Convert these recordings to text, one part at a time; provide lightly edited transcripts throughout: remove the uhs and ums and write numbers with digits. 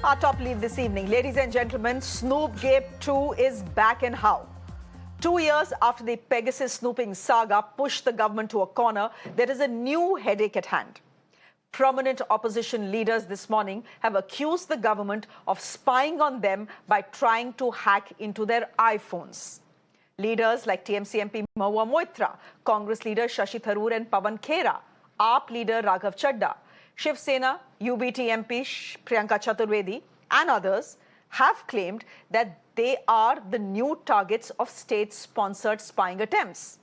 Our top lead this evening, ladies and gentlemen, Snoop Gape 2 is back in how? 2 years after the Pegasus snooping saga pushed the government to a corner, there is a new headache at hand. Prominent opposition leaders this morning have accused the government of spying on them by trying to hack into their iPhones. Leaders like TMC MP Mahua Moitra, Congress leader Shashi Tharoor and Pawan Khera, AAP leader Raghav Chadha, Shiv Sena, UBT MP Priyanka Chaturvedi and others have claimed that they are the new targets of state-sponsored spying attempts.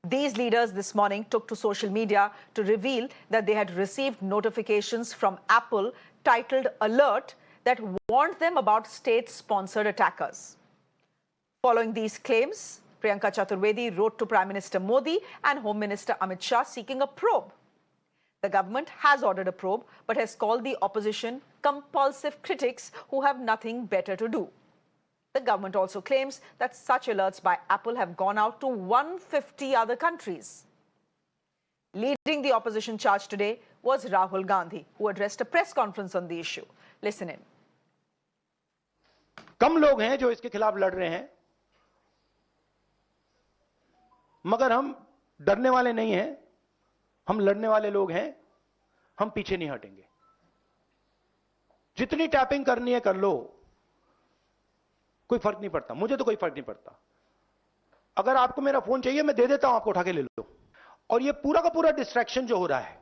These leaders this morning took to social media to reveal that they had received notifications from Apple titled Alert that warned them about state-sponsored attackers. Following these claims, Priyanka Chaturvedi wrote to Prime Minister Modi and Home Minister Amit Shah seeking a probe. The government has ordered a probe but has called the opposition compulsive critics who have nothing better to do. The government also claims that such alerts by Apple have gone out to 150 other countries. Leading the opposition charge today was Rahul Gandhi, who addressed a press conference on the issue. Listen in. कम लोग हैं जो इसके खिलाफ लड़ रहे हैं, मगर हम डरने वाले नहीं हैं, हम लड़ने वाले लोग हैं, हम पीछे नहीं हटेंगे। जितनी टैपिंग करनी है कर लो, कोई फर्क नहीं पड़ता, मुझे तो कोई फर्क नहीं पड़ता। अगर आपको मेरा फोन चाहिए मैं दे देता हूं, आपको उठा के ले लो। और ये पूरा का पूरा डिस्ट्रैक्शन जो हो रहा है,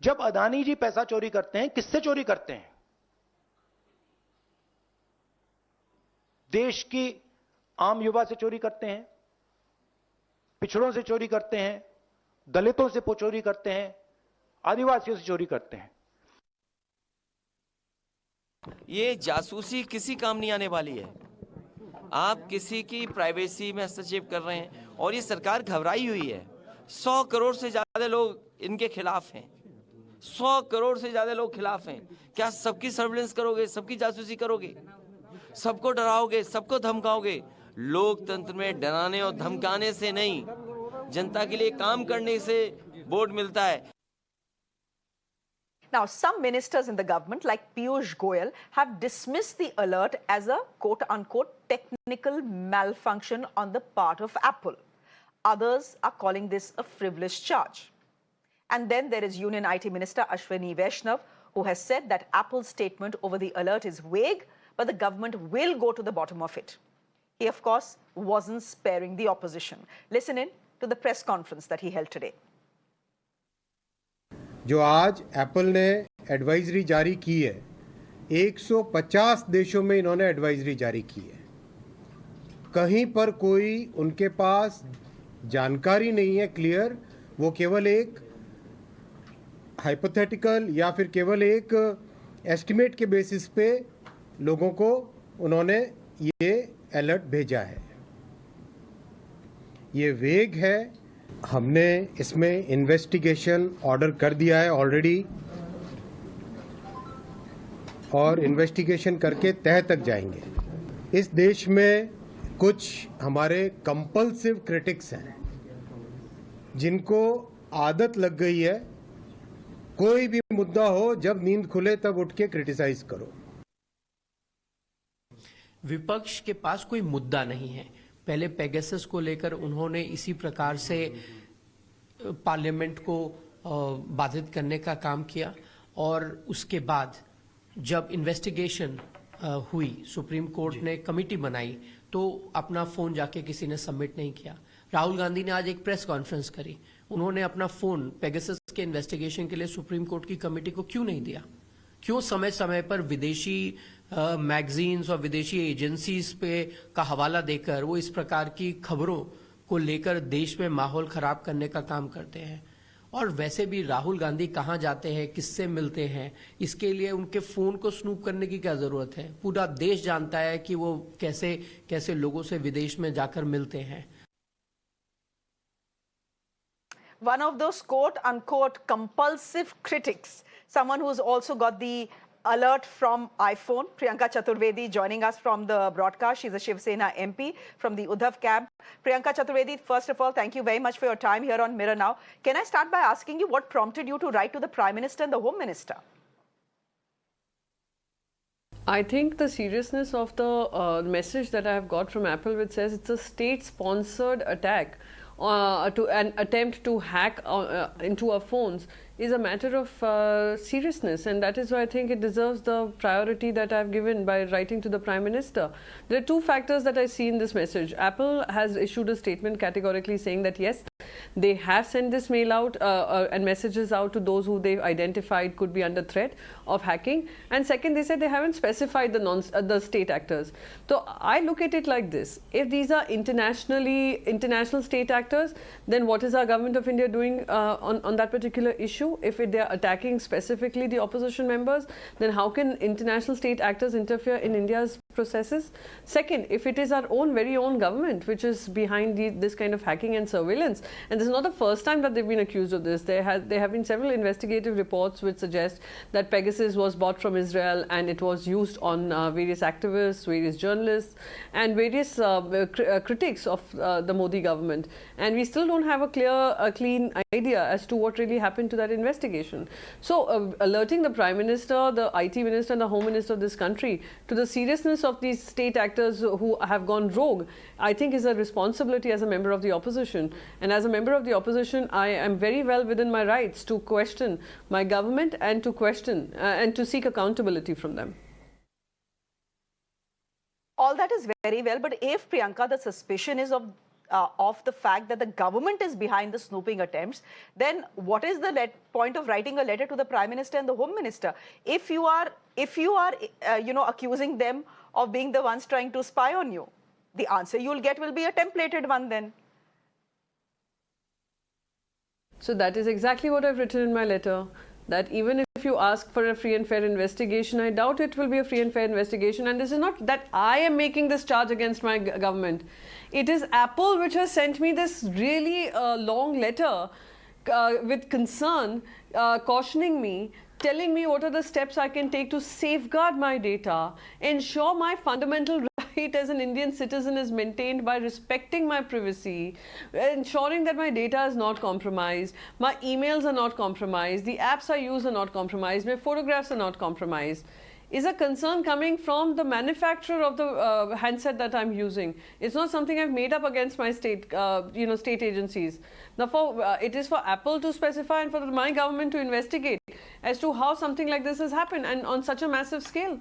जब अदानी जी पैसा चोरी करते हैं, किससे चोरी करते हैं? देश की आम युवा से चोरी करते हैं, पिछड़ों से चोरी करते हैं, दलितों से चोरी करते हैं, आदिवासियों से चोरी करते हैं। ये जासूसी किसी काम नहीं आने वाली है। आप किसी की प्राइवेसी में हस्तक्षेप कर रहे हैं और ये सरकार घबराई हुई है। 100 करोड़ से ज्यादा लोग इनके खिलाफ हैं। 100 करोड़ से ज्यादा लोग खिलाफ हैं। क्या सबकी सर्विलेंस करोगे, सबकी जासूसी करोगे, सबको डराओगे, सबको धमकाओगे? लोकतंत्र में डराने और धमकाने से नहीं, जनता के लिए काम करने से वोट मिलता है। Now, some ministers in the government, like Piyush Goyal, have dismissed the alert as a quote-unquote technical malfunction on the part of Apple. Others are calling this a frivolous charge. And then there is Union IT Minister Ashwini Vaishnav, who has said that Apple's statement over the alert is vague, but the government will go to the bottom of it. He, of course, wasn't sparing the opposition. Listen in to the press conference that he held today. जो आज Apple ने advisory जारी की है, 150 देशों में इन्होंने advisory जारी की है। कहीं पर कोई उनके पास जानकारी नहीं है क्लियर, वो केवल एक हाइपोथेटिकल या फिर केवल एक एस्टिमेट के बेसिस पे लोगों को उन्होंने ये अलर्ट भेजा है। ये वेग है। हमने इसमें इन्वेस्टिगेशन ऑर्डर कर दिया है ऑलरेडी, और इन्वेस्टिगेशन करके तह तक जाएंगे। इस देश में कुछ हमारे कंपल्सिव क्रिटिक्स हैं जिनको आदत लग गई है, कोई भी मुद्दा हो जब नींद खुले तब उठ के क्रिटिसाइज करो। विपक्ष के पास कोई मुद्दा नहीं है। पहले पेगासस को लेकर उन्होंने इसी प्रकार से पार्लियामेंट को बाधित करने का काम किया, और उसके बाद जब इन्वेस्टिगेशन हुई, सुप्रीम कोर्ट ने कमेटी बनाई, तो अपना फोन जाके किसी ने सबमिट नहीं किया। राहुल गांधी ने आज एक प्रेस कॉन्फ्रेंस करी, उन्होंने अपना फोन पेगासस के इन्वेस्टिगेशन के लिए सुप्रीम कोर्ट की कमेटी को क्यों नहीं दिया? क्यों समय समय पर विदेशी मैगजीन्स और विदेशी एजेंसीज पे का हवाला देकर वो इस प्रकार की खबरों को लेकर देश में माहौल खराब करने का काम करते हैं? और वैसे भी राहुल गांधी कहाँ जाते हैं, किससे मिलते हैं, इसके लिए उनके फोन को स्नूप करने की क्या जरूरत है? पूरा देश जानता है कि वो कैसे कैसे लोगों से विदेश में जाकर मिलते हैं। One of those quote-unquote compulsive critics, someone who's also got the alert from iPhone, Priyanka Chaturvedi, joining us from the broadcast. She's a Shiv Sena MP from the Uddhav camp. Priyanka Chaturvedi, first of all, thank you very much for your time here on Mirror Now. Can I start by asking you what prompted you to write to the Prime Minister and the Home Minister? I think the seriousness of the message that I have got from Apple, which says it's a state-sponsored attack to an attempt to hack into our phones, is a matter of seriousness, and that is why I think it deserves the priority that I've given by writing to the Prime Minister. There are two factors that I see in this message. Apple has issued a statement categorically saying that yes, they have sent this mail out and messages out to those who they've identified could be under threat of hacking. And second, they said they haven't specified the state actors. So I look at it like this: if these are international state actors, then what is our government of India doing on that particular issue? If they are attacking specifically the opposition members, then how can international state actors interfere in India's processes? Second, if it is our very own government which is behind this kind of hacking and surveillance, and this is not the first time that they've been accused of this. There have been several investigative reports which suggest that Pegasus was bought from Israel and it was used on various activists, various journalists, and various critics of the Modi government. And we still don't have a clean idea as to what really happened to that investigation. So alerting the Prime Minister, the IT Minister and the Home Minister of this country to the seriousness of these state actors who have gone rogue, I think is a responsibility as a member of the opposition. And as a member of the opposition, I am very well within my rights to question my government and to question and to seek accountability from them. All that is very well, but if, Priyanka, the suspicion is of the fact that the government is behind the snooping attempts, then what is the point of writing a letter to the Prime Minister and the Home Minister? If you are accusing them of being the ones trying to spy on you, the answer you'll get will be a templated one then. So that is exactly what I've written in my letter, that even if you ask for a free and fair investigation, I doubt it will be a free and fair investigation. And this is not that I am making this charge against my government. It is Apple which has sent me this really long letter with concern, cautioning me, telling me what are the steps I can take to safeguard my data, ensure my fundamental right as an Indian citizen is maintained by respecting my privacy, ensuring that my data is not compromised, my emails are not compromised, the apps I use are not compromised, my photographs are not compromised, is a concern coming from the manufacturer of the handset that I'm using. It's not something I've made up against my state agencies. Now, it is for Apple to specify and for my government to investigate as to how something like this has happened and on such a massive scale.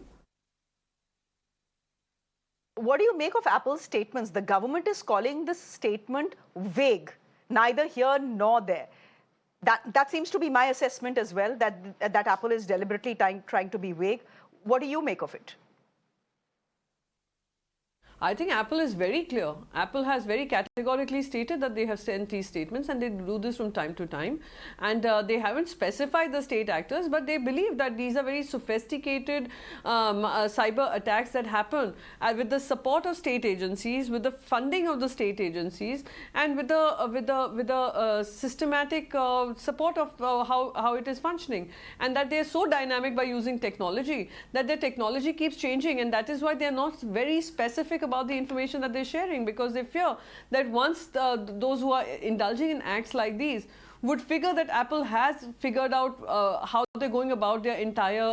What do you make of Apple's statements? The government is calling this statement vague, neither here nor there. That seems to be my assessment as well, that Apple is deliberately trying to be vague. What do you make of it? I think Apple is very clear. Apple has very categorically stated that they have sent these statements, and they do this from time to time. And they haven't specified the state actors, but they believe that these are very sophisticated cyber attacks that happen with the support of state agencies, with the funding of the state agencies, and with the systematic support of how it is functioning. And that they are so dynamic by using technology that their technology keeps changing, and that is why they are not very specific about the information that they're sharing, because they fear that once those who are indulging in acts like these would figure that Apple has figured out how they're going about their entire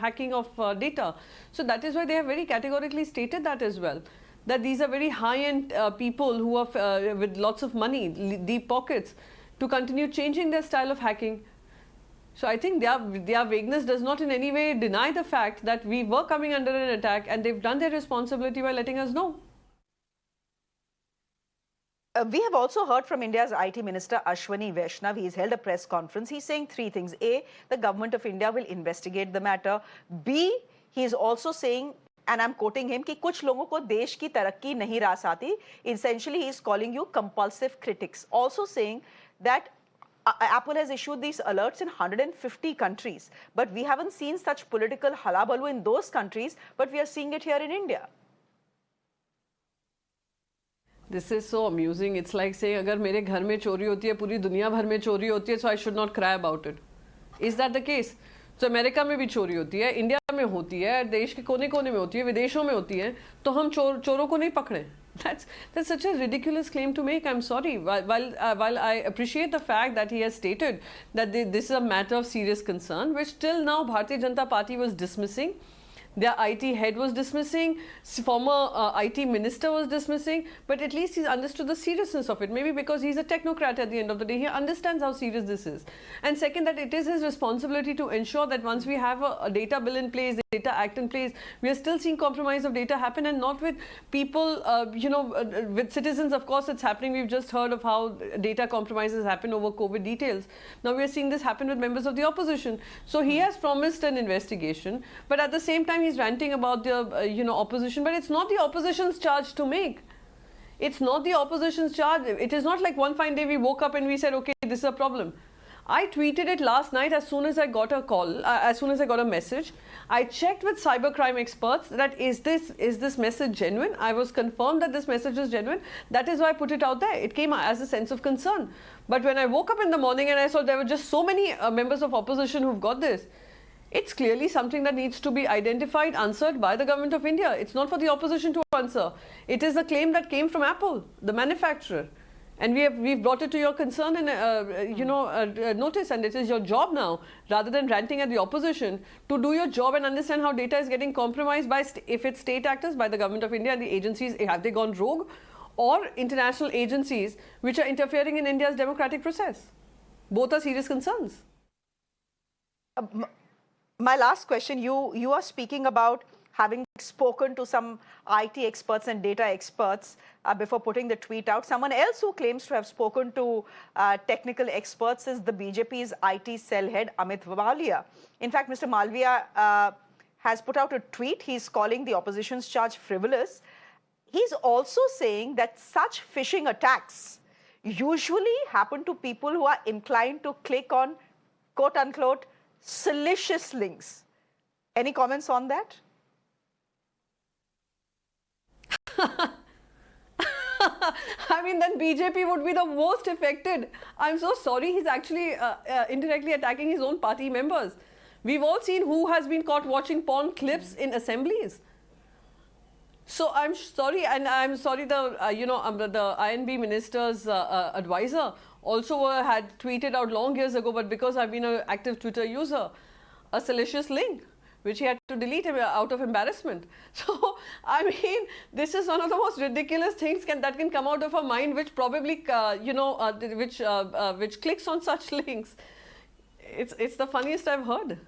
hacking of data. So that is why they have very categorically stated that as well, that these are very high-end people who are with lots of money, deep pockets, to continue changing their style of hacking. So I think their vagueness does not in any way deny the fact that we were coming under an attack, and they've done their responsibility by letting us know. We have also heard from India's IT Minister Ashwini Vaishnav. He's held a press conference. He's saying three things. A, the government of India will investigate the matter. B, he's also saying, and I'm quoting him, कि कुछ लोगों को देश की तरक्की नहीं रास आती. Essentially, he's calling you compulsive critics. Also saying that Apple has issued these alerts in 150 countries, but we haven't seen such political halabaloo in those countries, but we are seeing it here in India. This is so amusing. It's like saying, अगर मेरे घर में चोरी होती है, पूरी दुनिया भर में चोरी होती है, so I should not cry about it. Is that the case? So America में भी चोरी होती है, इंडिया में होती है, देश के कोने-कोने में होती है, विदेशों में होती है, तो हम चोरों को नहीं पकड़ें. That's such a ridiculous claim to make. I'm sorry. While I appreciate the fact that he has stated that this is a matter of serious concern, which till now Bharatiya Janata Party was dismissing, their IT head was dismissing, former IT minister was dismissing, but at least he's understood the seriousness of it. Maybe because he's a technocrat at the end of the day, he understands how serious this is. And second, that it is his responsibility to ensure that once we have a data bill in place, data act in place, we are still seeing compromise of data happen, and not with people, with citizens. Of course, it's happening. We've just heard of how data compromises happen over COVID details. Now we are seeing this happen with members of the opposition. So he has promised an investigation, but at the same time he's ranting about the opposition. But it's not the opposition's charge to make. It's not the opposition's charge. It is not like one fine day we woke up and we said, okay, this is a problem. I tweeted it last night as soon as I got a call, as soon as I got a message. I checked with cybercrime experts that is this message genuine? I was confirmed that this message is genuine. That is why I put it out there. It came as a sense of concern. But when I woke up in the morning and I saw there were just so many members of opposition who've got this, it's clearly something that needs to be identified, answered by the government of India. It's not for the opposition to answer. It is a claim that came from Apple, the manufacturer. And we've brought it to your concern and notice, and it is your job now, rather than ranting at the opposition, to do your job and understand how data is getting compromised by, if it's state actors, by the government of India and the agencies, have they gone rogue, or international agencies which are interfering in India's democratic process. Both are serious concerns. My last question, you are speaking about having spoken to some IT experts and data experts before putting the tweet out. Someone else who claims to have spoken to technical experts is the BJP's IT cell head, Amit Walia. In fact, Mr. Malviya has put out a tweet. He's calling the opposition's charge frivolous. He's also saying that such phishing attacks usually happen to people who are inclined to click on, quote-unquote, salacious links. Any comments on that? I mean, then BJP would be the most affected. I'm so sorry, he's actually indirectly attacking his own party members. We've all seen who has been caught watching porn clips in assemblies. So I'm sorry, and I'm sorry the INB minister's advisor also had tweeted out long years ago, but because I've been an active Twitter user, a salacious link, which he had to delete out of embarrassment. So, I mean, this is one of the most ridiculous things that can come out of a mind which probably, which clicks on such links. It's the funniest I've heard.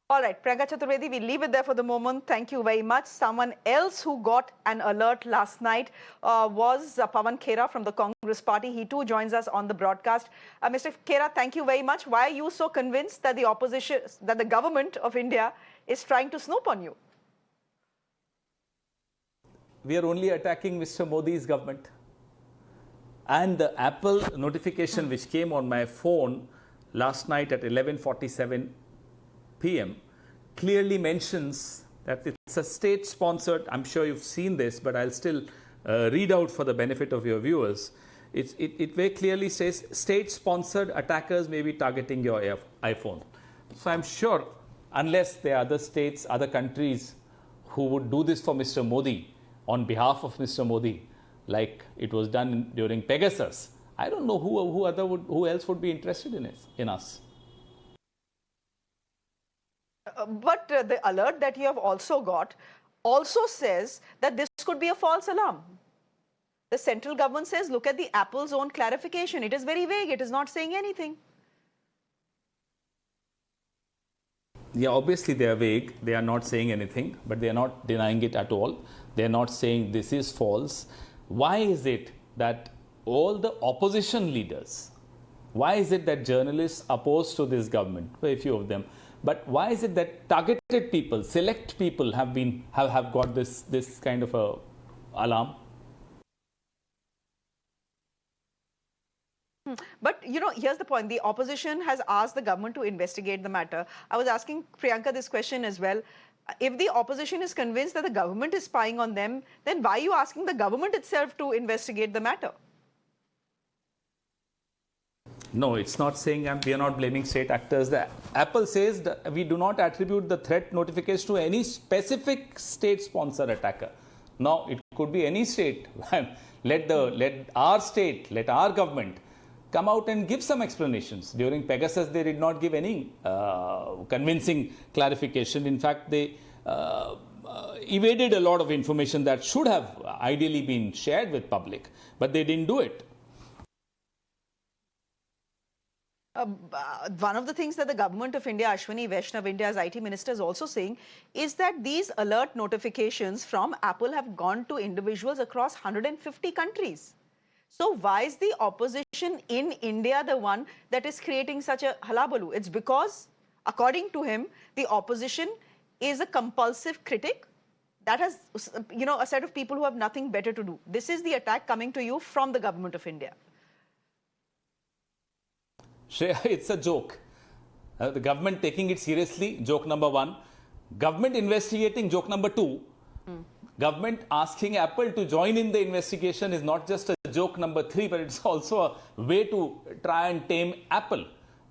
All right, Priyanka Chaturvedi, we leave it there for the moment. Thank you very much. Someone else who got an alert last night was Pawan Khera from the Congress Party. He too joins us on the broadcast. Mr. Khera, thank you very much. Why are you so convinced that the opposition, that the government of India is trying to snoop on you? We are only attacking Mr. Modi's government. And the Apple notification which came on my phone last night at 11:47 p.m. clearly mentions that it's a state-sponsored, I'm sure you've seen this, but I'll still read out for the benefit of your viewers. It very clearly says, state-sponsored attackers may be targeting your iPhone. So I'm sure, unless there are other states, other countries who would do this for Mr. Modi, on behalf of Mr. Modi, like it was done during Pegasus, I don't know who else would be interested in us. But the alert that you have also got also says that this could be a false alarm. The central government says, look at the Apple's own clarification. It is very vague. It is not saying anything. Yeah, obviously they are vague. They are not saying anything, but they are not denying it at all. They are not saying this is false. Why is it that all the opposition leaders, why is it that journalists opposed to this government, very few of them, but why is it that targeted people, select people have got this kind of a alarm? But, you know, here's the point. The opposition has asked the government to investigate the matter. I was asking Priyanka this question as well. If the opposition is convinced that the government is spying on them, then why are you asking the government itself to investigate the matter? No, it's not saying we are not blaming state actors. The Apple says that we do not attribute the threat notification to any specific state-sponsored attacker. Now, it could be any state. Let our state, let our government come out and give some explanations. During Pegasus, they did not give any convincing clarification. In fact, they evaded a lot of information that should have ideally been shared with public, but they didn't do it. One of the things that the government of India, Ashwini Vaishnav, India's IT minister, is also saying is that these alert notifications from Apple have gone to individuals across 150 countries. So why is the opposition in India the one that is creating such a halabaloo? It's because, according to him, the opposition is a compulsive critic that has, a set of people who have nothing better to do. This is the attack coming to you from the government of India. Shreya, it's a joke. The government taking it seriously, joke number one. Government investigating, joke number two. Government asking Apple to join in the investigation is not just a joke number three, but it's also a way to try and tame Apple.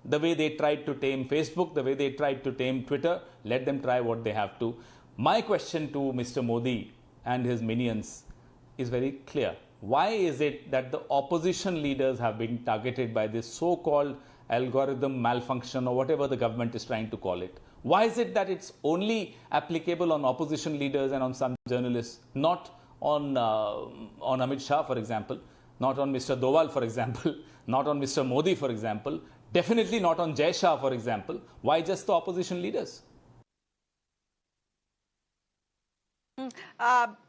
The way they tried to tame Facebook, the way they tried to tame Twitter, let them try what they have to. My question to Mr. Modi and his minions is very clear. Why is it that the opposition leaders have been targeted by this so-called algorithm malfunction or whatever the government is trying to call it? Why is it that it's only applicable on opposition leaders and on some journalists, not on Amit Shah, for example, not on Mr. Doval, for example, not on Mr. Modi, for example, definitely not on Jai Shah, for example? Why just the opposition leaders?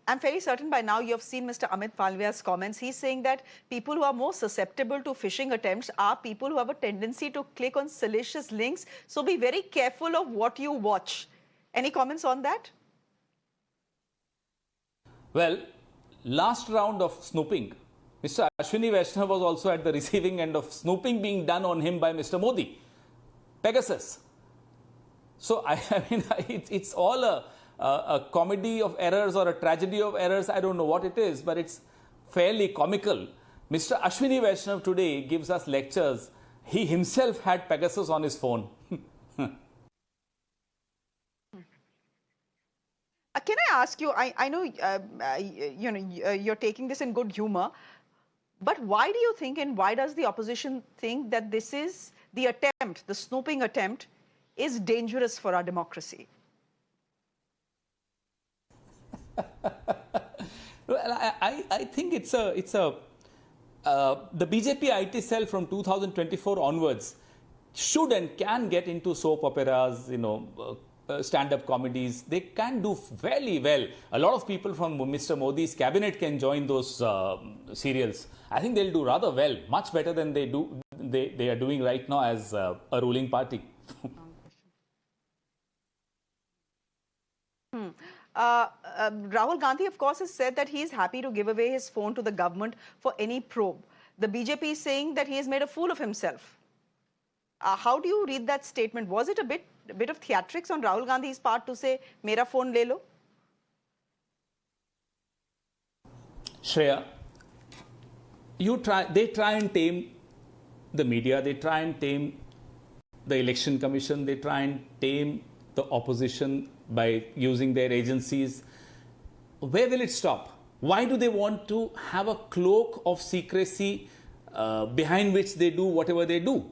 I'm fairly certain by now you have seen Mr. Amit Palvia's comments. He's saying that people who are more susceptible to phishing attempts are people who have a tendency to click on salacious links. So be very careful of what you watch. Any comments on that? Well, last round of snooping, Mr. Ashwini Vaishnav was also at the receiving end of snooping being done on him by Mr. Modi. Pegasus. So, I mean, it's all a comedy of errors or a tragedy of errors. I don't know what it is, but it's fairly comical. Mr. Ashwini Vaishnav today gives us lectures. He himself had Pegasus on his phone. Can I ask you, I know, you're taking this in good humor, but why do you think and why does the opposition think that this is the attempt, the snooping attempt, is dangerous for our democracy? Well, I think the BJP IT cell from 2024 onwards should and can get into soap operas, stand-up comedies. They can do fairly well. A lot of people from Mr. Modi's cabinet can join those serials. I think they'll do rather well, much better than they are doing right now as a ruling party. Rahul Gandhi, of course, has said that he is happy to give away his phone to the government for any probe. The BJP is saying that he has made a fool of himself. How do you read that statement? Was it a bit of theatrics on Rahul Gandhi's part to say, "Mera phone le lo"? Shreya, they try and tame the media, they try and tame the election commission, they try and tame the opposition by using their agencies. Where will it stop? Why do they want to have a cloak of secrecy behind which they do whatever they do?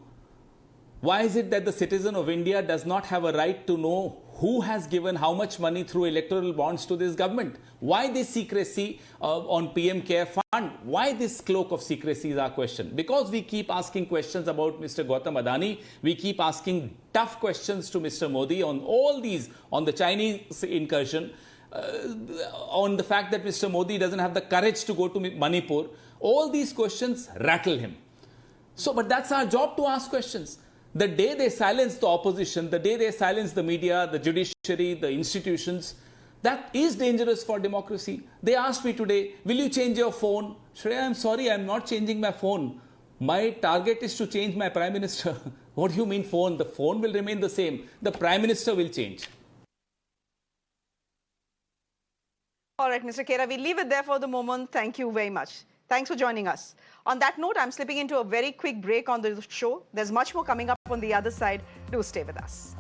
Why is it that the citizen of India does not have a right to know who has given how much money through electoral bonds to this government? Why this secrecy on PM Care Fund? Why this cloak of secrecy is our question? Because we keep asking questions about Mr. Gautam Adani. We keep asking tough questions to Mr. Modi on all these, on the Chinese incursion, on the fact that Mr. Modi doesn't have the courage to go to Manipur. All these questions rattle him. So, but that's our job, to ask questions. The day they silence the opposition, the day they silence the media, the judiciary, the institutions, that is dangerous for democracy. They asked me today, will you change your phone? Shreya, I'm sorry, I'm not changing my phone. My target is to change my Prime Minister. What do you mean phone? The phone will remain the same. The Prime Minister will change. All right, Mr. Khera, we'll leave it there for the moment. Thank you very much. Thanks for joining us. On that note, I'm slipping into a very quick break on the show. There's much more coming up on the other side. Do stay with us.